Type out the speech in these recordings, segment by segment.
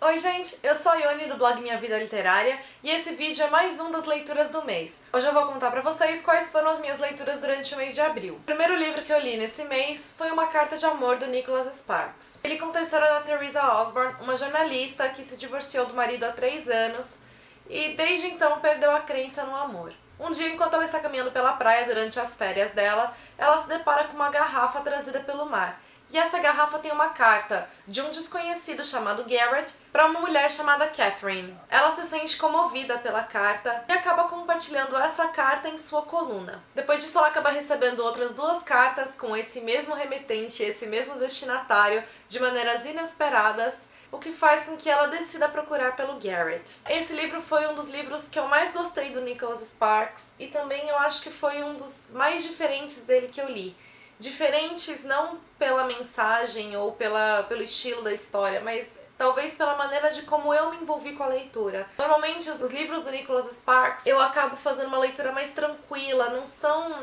Oi gente, eu sou a Ione do blog Minha Vida Literária e esse vídeo é mais um das leituras do mês. Hoje eu vou contar pra vocês quais foram as minhas leituras durante o mês de abril. O primeiro livro que eu li nesse mês foi Uma Carta de Amor, do Nicholas Sparks. Ele conta a história da Teresa Osborne, uma jornalista que se divorciou do marido há 3 anos e desde então perdeu a crença no amor. Um dia, enquanto ela está caminhando pela praia durante as férias dela, ela se depara com uma garrafa trazida pelo mar. E essa garrafa tem uma carta de um desconhecido chamado Garrett para uma mulher chamada Catherine. Ela se sente comovida pela carta e acaba compartilhando essa carta em sua coluna. Depois disso, ela acaba recebendo outras 2 cartas com esse mesmo remetente, esse mesmo destinatário, de maneiras inesperadas, o que faz com que ela decida procurar pelo Garrett. Esse livro foi um dos livros que eu mais gostei do Nicholas Sparks e também eu acho que foi um dos mais diferentes dele que eu li. Diferentes não pela mensagem ou pelo estilo da história, mas talvez pela maneira de como eu me envolvi com a leitura. Normalmente os livros do Nicholas Sparks eu acabo fazendo uma leitura mais tranquila,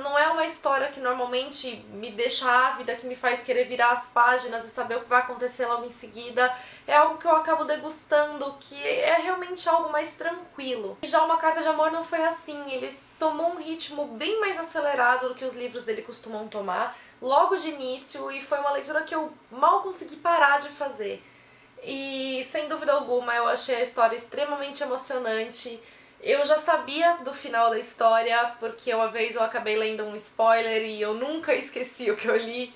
não é uma história que normalmente me deixa ávida, que me faz querer virar as páginas e saber o que vai acontecer logo em seguida. É algo que eu acabo degustando, que é realmente algo mais tranquilo. E já Uma Carta de Amor não foi assim, ele tomou um ritmo bem mais acelerado do que os livros dele costumam tomar, logo de início, e foi uma leitura que eu mal consegui parar de fazer. E, sem dúvida alguma, eu achei a história extremamente emocionante. Eu já sabia do final da história, porque uma vez eu acabei lendo um spoiler e eu nunca esqueci o que eu li.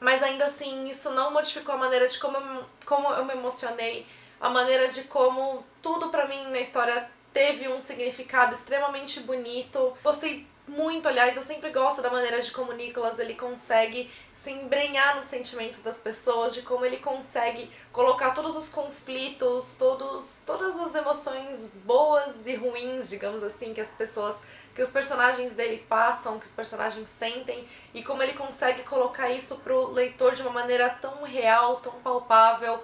Mas ainda assim, isso não modificou a maneira de como eu me emocionei, a maneira de como tudo pra mim na história teve um significado extremamente bonito. Gostei muito, aliás, eu sempre gosto da maneira de como o Nicholas ele consegue se embrenhar nos sentimentos das pessoas, de como ele consegue colocar todos os conflitos, todas as emoções boas e ruins, digamos assim, que os personagens dele passam, que os personagens sentem, e como ele consegue colocar isso pro leitor de uma maneira tão real, tão palpável,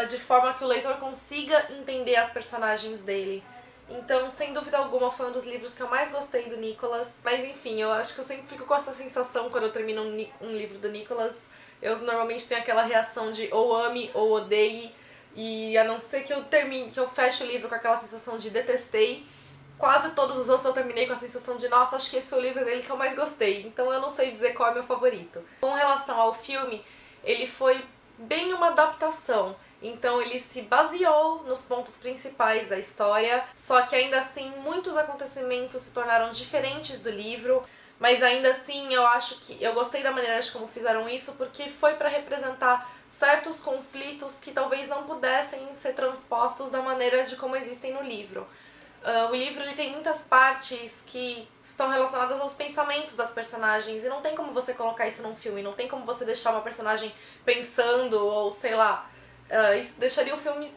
de forma que o leitor consiga entender as personagens dele. Então, sem dúvida alguma, foi um dos livros que eu mais gostei do Nicholas. Mas enfim, eu acho que eu sempre fico com essa sensação quando eu termino um livro do Nicholas. Eu normalmente tenho aquela reação de ou ame ou odeie. E a não ser que eu feche o livro com aquela sensação de detestei, quase todos os outros eu terminei com a sensação de nossa, acho que esse foi o livro dele que eu mais gostei. Então eu não sei dizer qual é o meu favorito. Com relação ao filme, ele foi bem uma adaptação. Então ele se baseou nos pontos principais da história, só que ainda assim muitos acontecimentos se tornaram diferentes do livro, mas ainda assim eu acho que eu gostei da maneira de como fizeram isso, porque foi para representar certos conflitos que talvez não pudessem ser transpostos da maneira de como existem no livro. O livro ele tem muitas partes que estão relacionadas aos pensamentos das personagens e não tem como você colocar isso num filme, não tem como você deixar uma personagem pensando ou sei lá. Isso deixaria o filme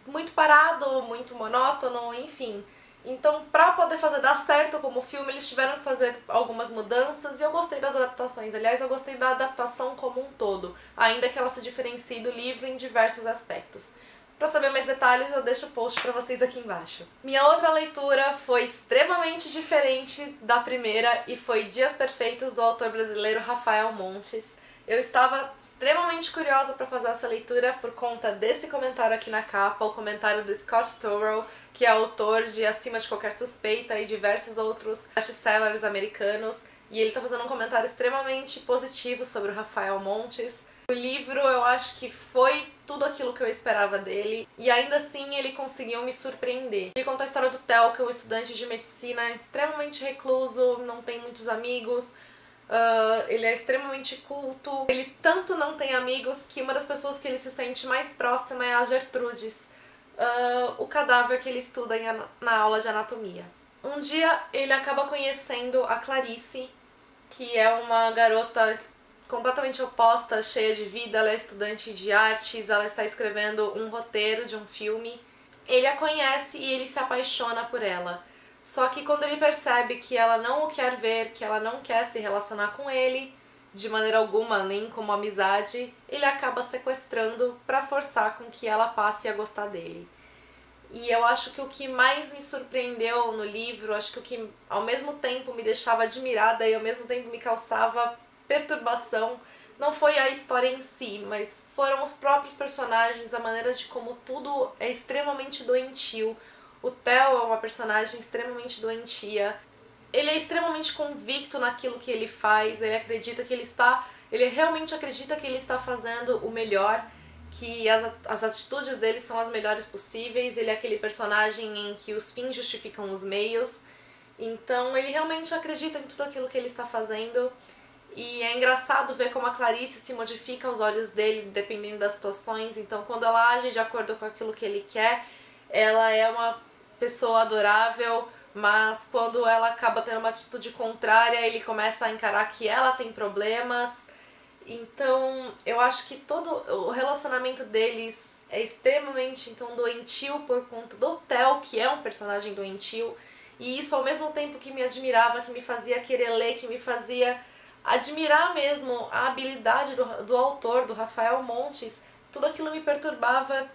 muito parado, muito monótono, enfim. Então, pra poder fazer dar certo como filme, eles tiveram que fazer algumas mudanças e eu gostei das adaptações. Aliás, eu gostei da adaptação como um todo, ainda que ela se diferencie do livro em diversos aspectos. Pra saber mais detalhes, eu deixo o post pra vocês aqui embaixo. Minha outra leitura foi extremamente diferente da primeira e foi Dias Perfeitos, do autor brasileiro Rafael Montes. Eu estava extremamente curiosa para fazer essa leitura por conta desse comentário aqui na capa, o comentário do Scott Turow, que é autor de Acima de Qualquer Suspeita e diversos outros best-sellers americanos, e ele está fazendo um comentário extremamente positivo sobre o Rafael Montes. O livro eu acho que foi tudo aquilo que eu esperava dele, e ainda assim ele conseguiu me surpreender. Ele conta a história do Theo, que é um estudante de medicina extremamente recluso, não tem muitos amigos. Ele é extremamente culto, ele tanto não tem amigos que uma das pessoas que ele se sente mais próxima é a Gertrudes, o cadáver que ele estuda na aula de anatomia. Um dia ele acaba conhecendo a Clarice, que é uma garota completamente oposta, cheia de vida. Ela é estudante de artes, ela está escrevendo um roteiro de um filme. Ele a conhece e ele se apaixona por ela. Só que quando ele percebe que ela não o quer ver, que ela não quer se relacionar com ele, de maneira alguma, nem como amizade, ele acaba sequestrando para forçar com que ela passe a gostar dele. E eu acho que o que mais me surpreendeu no livro, acho que o que ao mesmo tempo me deixava admirada e ao mesmo tempo me causava perturbação, não foi a história em si, mas foram os próprios personagens, a maneira de como tudo é extremamente doentio. O Theo é uma personagem extremamente doentia. Ele é extremamente convicto naquilo que ele faz, ele realmente acredita que ele está fazendo o melhor, que as atitudes dele são as melhores possíveis, ele é aquele personagem em que os fins justificam os meios, então ele realmente acredita em tudo aquilo que ele está fazendo. E é engraçado ver como a Clarice se modifica aos olhos dele dependendo das situações. Então, quando ela age de acordo com aquilo que ele quer, ela é uma pessoa adorável, mas quando ela acaba tendo uma atitude contrária, ele começa a encarar que ela tem problemas. Então, eu acho que todo o relacionamento deles é extremamente então doentio por conta do Theo, que é um personagem doentio. E isso, ao mesmo tempo que me admirava, que me fazia querer ler, que me fazia admirar mesmo a habilidade do autor, do Rafael Montes, tudo aquilo me perturbava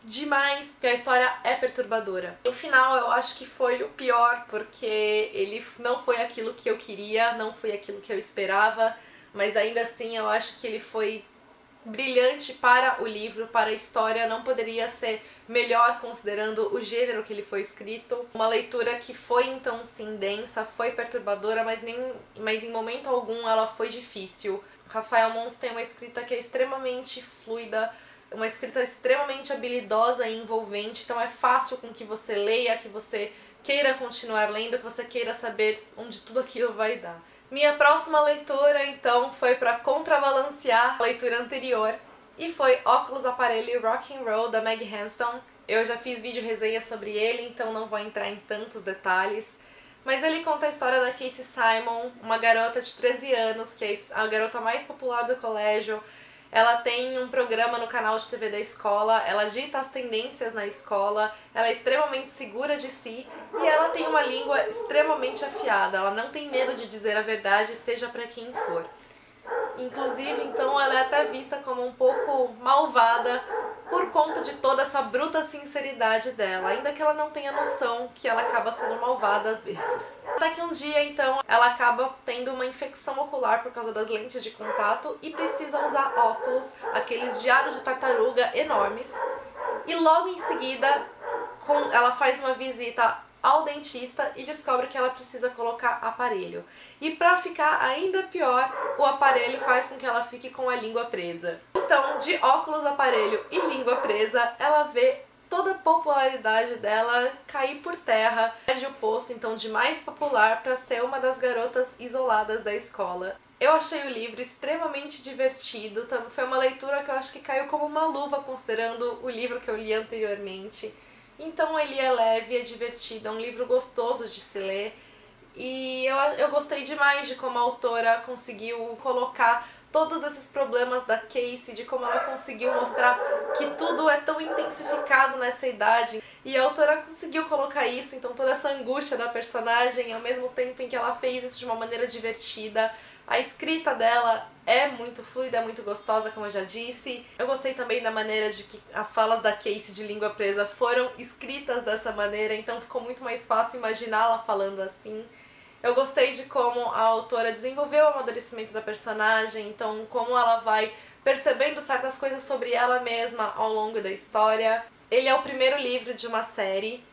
demais, porque a história é perturbadora. O final eu acho que foi o pior, porque ele não foi aquilo que eu queria, não foi aquilo que eu esperava, mas ainda assim eu acho que ele foi brilhante para o livro, para a história, não poderia ser melhor considerando o gênero que ele foi escrito. Uma leitura que foi então sim densa, foi perturbadora, mas em momento algum ela foi difícil. Rafael Montes tem uma escrita que é extremamente fluida, uma escrita extremamente habilidosa e envolvente, então é fácil com que você leia, que você queira continuar lendo, que você queira saber onde tudo aquilo vai dar. Minha próxima leitura, então, foi para contrabalancear a leitura anterior, e foi Óculos, Aparelho e Rock and Roll, da Meg Hanston. Eu já fiz vídeo resenha sobre ele, então não vou entrar em tantos detalhes, mas ele conta a história da Casey Simon, uma garota de 13 anos, que é a garota mais popular do colégio. Ela tem um programa no canal de TV da escola, ela dita as tendências na escola, ela é extremamente segura de si e ela tem uma língua extremamente afiada, ela não tem medo de dizer a verdade, seja para quem for. Inclusive, então, ela é até vista como um pouco malvada por conta de toda essa bruta sinceridade dela, ainda que ela não tenha noção que ela acaba sendo malvada às vezes. Até que um dia, então, ela acaba tendo uma infecção ocular por causa das lentes de contato e precisa usar óculos, aqueles de aro de tartaruga enormes, e logo em seguida ela faz uma visita ao dentista e descobre que ela precisa colocar aparelho. E pra ficar ainda pior, o aparelho faz com que ela fique com a língua presa. Então, de óculos, aparelho e língua presa, ela vê toda a popularidade dela cair por terra, perde o posto então de mais popular para ser uma das garotas isoladas da escola. Eu achei o livro extremamente divertido, foi uma leitura que eu acho que caiu como uma luva considerando o livro que eu li anteriormente. Então ele é leve, é divertido, é um livro gostoso de se ler e eu gostei demais de como a autora conseguiu colocar todos esses problemas da Casey, de como ela conseguiu mostrar que tudo é tão intensificado nessa idade. E a autora conseguiu colocar isso, então toda essa angústia da personagem, ao mesmo tempo em que ela fez isso de uma maneira divertida. A escrita dela é muito fluida, é muito gostosa, como eu já disse. Eu gostei também da maneira de que as falas da Casey de língua presa foram escritas dessa maneira, então ficou muito mais fácil imaginá-la falando assim. Eu gostei de como a autora desenvolveu o amadurecimento da personagem, então como ela vai percebendo certas coisas sobre ela mesma ao longo da história. Ele é o primeiro livro de uma série,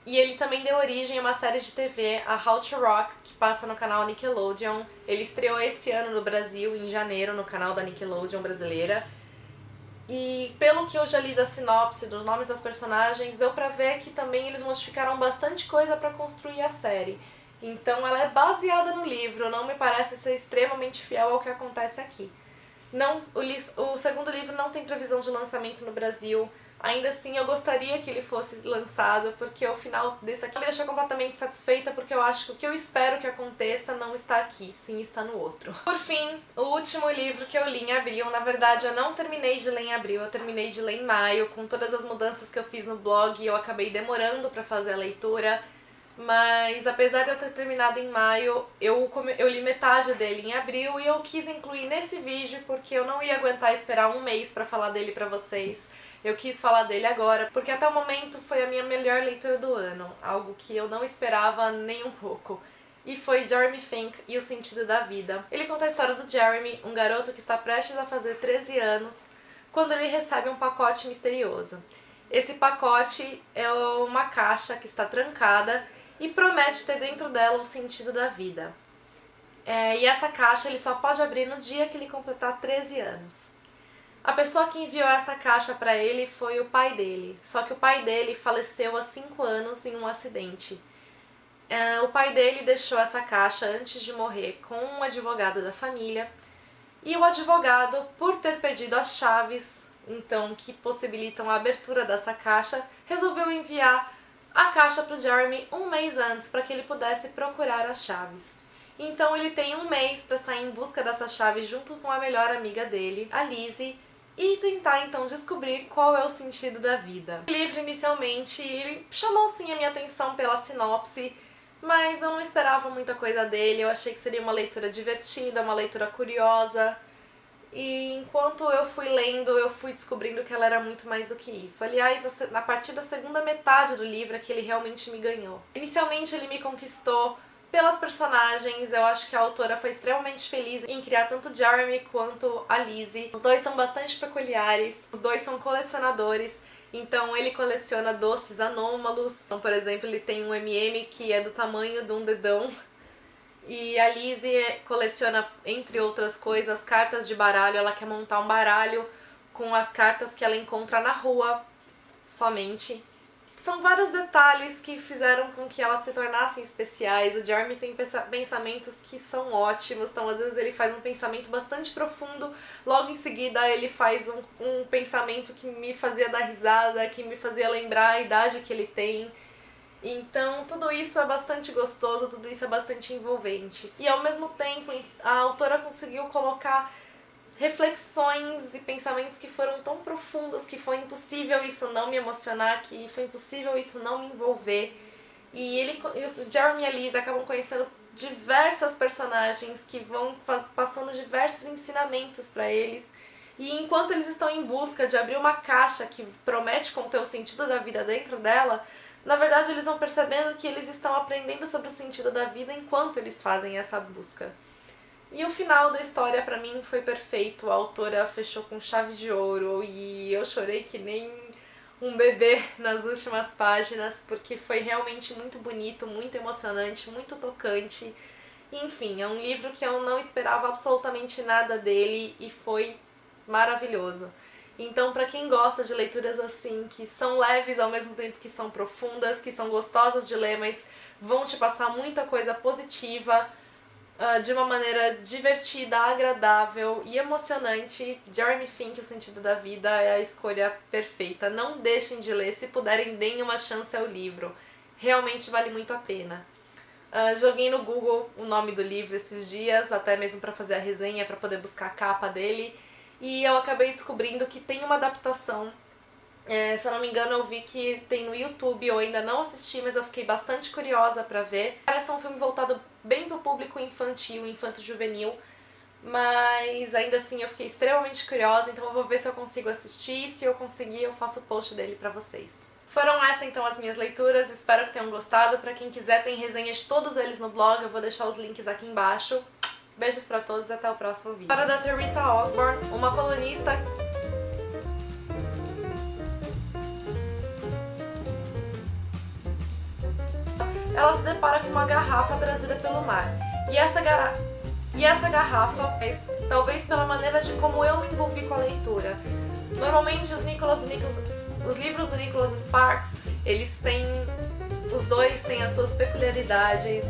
e ele também deu origem a uma série de TV, a How to Rock, que passa no canal Nickelodeon. Ele estreou esse ano no Brasil, em janeiro, no canal da Nickelodeon brasileira. E pelo que eu já li da sinopse, dos nomes das personagens, deu pra ver que também eles modificaram bastante coisa pra construir a série. Então ela é baseada no livro, não me parece ser extremamente fiel ao que acontece aqui. Não, o segundo livro não tem previsão de lançamento no Brasil. Ainda assim, eu gostaria que ele fosse lançado, porque o final desse aqui me deixa completamente satisfeita, porque eu acho que o que eu espero que aconteça não está aqui, sim está no outro. Por fim, o último livro que eu li em abril, na verdade eu não terminei de ler em abril, eu terminei de ler em maio, com todas as mudanças que eu fiz no blog, eu acabei demorando para fazer a leitura, mas apesar de eu ter terminado em maio, eu li metade dele em abril e eu quis incluir nesse vídeo porque eu não ia aguentar esperar um mês para falar dele para vocês. Eu quis falar dele agora, porque até o momento foi a minha melhor leitura do ano, algo que eu não esperava nem um pouco. e foi Jeremy Fink e o Sentido da Vida. Ele conta a história do Jeremy, um garoto que está prestes a fazer 13 anos, quando ele recebe um pacote misterioso. Esse pacote é uma caixa que está trancada e promete ter dentro dela o sentido da vida. E essa caixa ele só pode abrir no dia que ele completar 13 anos. A pessoa que enviou essa caixa para ele foi o pai dele, só que o pai dele faleceu há 5 anos em um acidente. O pai dele deixou essa caixa antes de morrer com um advogado da família, e o advogado, por ter perdido as chaves, então que possibilitam a abertura dessa caixa, resolveu enviar a caixa para o Jeremy um mês antes para que ele pudesse procurar as chaves. Então ele tem um mês para sair em busca dessas chaves junto com a melhor amiga dele, a Lizzie, e tentar então descobrir qual é o sentido da vida. O livro inicialmente ele chamou sim a minha atenção pela sinopse, mas eu não esperava muita coisa dele. Eu achei que seria uma leitura divertida, uma leitura curiosa, e enquanto eu fui lendo, eu fui descobrindo que ela era muito mais do que isso. Aliás, a partir da segunda metade do livro é que ele realmente me ganhou. Inicialmente ele me conquistou pelas personagens. Eu acho que a autora foi extremamente feliz em criar tanto Jeremy quanto a Lizzie. Os dois são bastante peculiares, os dois são colecionadores, então ele coleciona doces anômalos. Então, por exemplo, ele tem um M&M que é do tamanho de um dedão. E a Lizzie coleciona, entre outras coisas, cartas de baralho. Ela quer montar um baralho com as cartas que ela encontra na rua, somente. São vários detalhes que fizeram com que elas se tornassem especiais. O Jeremy tem pensamentos que são ótimos, então às vezes ele faz um pensamento bastante profundo, logo em seguida ele faz um pensamento que me fazia dar risada, que me fazia lembrar a idade que ele tem. Então tudo isso é bastante gostoso, tudo isso é bastante envolvente. E ao mesmo tempo a autora conseguiu colocar reflexões e pensamentos que foram tão profundos que foi impossível isso não me emocionar, que foi impossível isso não me envolver. E o Jeremy e a Lizzie acabam conhecendo diversas personagens que vão passando diversos ensinamentos para eles. E enquanto eles estão em busca de abrir uma caixa que promete conter o sentido da vida dentro dela, na verdade eles vão percebendo que eles estão aprendendo sobre o sentido da vida enquanto eles fazem essa busca. E o final da história pra mim foi perfeito. A autora fechou com chave de ouro e eu chorei que nem um bebê nas últimas páginas, porque foi realmente muito bonito, muito emocionante, muito tocante. Enfim, é um livro que eu não esperava absolutamente nada dele e foi maravilhoso. Então, pra quem gosta de leituras assim, que são leves ao mesmo tempo que são profundas, que são gostosas de ler, mas vão te passar muita coisa positiva, de uma maneira divertida, agradável e emocionante, Jeremy Fink, O Sentido da Vida, é a escolha perfeita. Não deixem de ler, se puderem, deem uma chance ao livro. Realmente vale muito a pena. Joguei no Google o nome do livro esses dias, até mesmo para fazer a resenha, para poder buscar a capa dele, e eu acabei descobrindo que tem uma adaptação. Se eu não me engano, eu vi que tem no YouTube, eu ainda não assisti, mas eu fiquei bastante curiosa pra ver. Parece um filme voltado bem pro público infantil, infanto-juvenil, mas ainda assim eu fiquei extremamente curiosa, então eu vou ver se eu consigo assistir, se eu conseguir eu faço o post dele pra vocês. Foram essas então as minhas leituras, espero que tenham gostado. Pra quem quiser, tem resenhas de todos eles no blog, eu vou deixar os links aqui embaixo. Beijos pra todos e até o próximo vídeo. Para da Teresa Osborne, uma colunista ela se depara com uma garrafa trazida pelo mar. E essa garrafa, talvez pela maneira de como eu me envolvi com a leitura. Normalmente os livros do Nicholas Sparks, os dois têm as suas peculiaridades.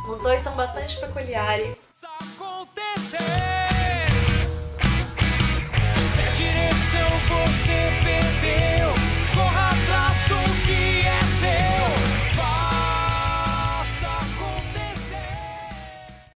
Os dois são bastante peculiares.